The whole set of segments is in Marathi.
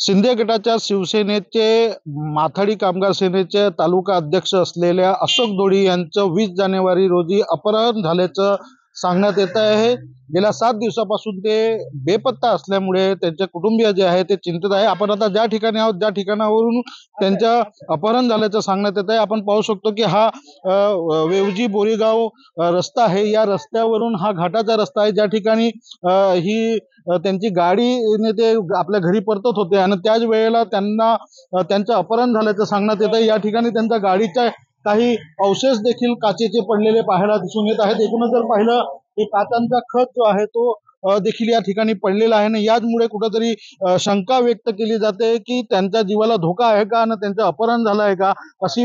शिंदे गटाच्या शिवसेनेचे माथाडी कामगार सेनेचे तालुका अध्यक्ष असलेल्या अशोक दोडी यांचं 20 जानेवारी रोजी अपहरण झाल्याचं सांगण्यात येत आहे। गेल्या 7 दिवसापासून ते बेपत्ता असल्यामुळे त्यांचे कुटुंबीय जे आहे ते चिंतित आहे। आपण आता ज्या ठिकाणी आहोत ज्या ठिकाणावरून त्यांचं अपहरण झाल्याचं सांगण्यात येत आहे, आपण पाहू शकतो की हा वेवजी बोरीगाव रस्ता आहे। या रस्त्यावरून हा घाटाचा रस्ता आहे, ज्या ठिकाणी ही त्यांची गाडीने ते आपल्या घरी परतत होते आणि त्याच वेळेला त्यांना त्यांचं अपहरण झाल्याचं सांगण्यात येत आहे। या ठिकाणी त्यांच्या गाडीच्या काही अवशेष देखील काचेचे पडलेले पाहायला दिसून येत आहेत। एकूणच जर पाहिलं की काचांचा खच जो आहे तो देखील या ठिकाणी पडलेला आहे आणि याचमुळे कुठेतरी शंका व्यक्त केली जाते की त्यांच्या जीवाला धोका आहे का आणि त्यांचं अपहरण झालं आहे का, अशी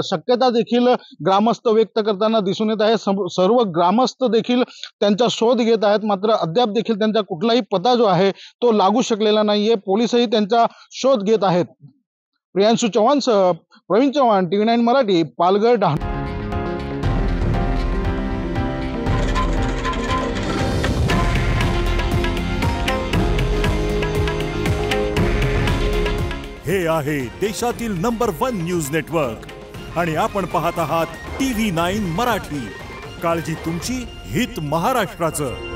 शक्यता देखील ग्रामस्थ व्यक्त करताना दिसून येत आहे। सर्व ग्रामस्थ देखील त्यांचा शोध घेत आहेत, मात्र अद्याप देखील त्यांचा कुठलाही पत्ता जो आहे तो लागू शकलेला नाहीये। पोलिसही त्यांचा शोध घेत आहेत। प्रियांशु चव्हाणसह प्रवीण चव्हाण, TV9 मराठी, पालघर, डहाणू। हे आहे देशातील नंबर 1 न्यूज नेटवर्क आणि आपण पाहत आहात TV9 मराठी। काळजी तुमची, हित महाराष्ट्राचं।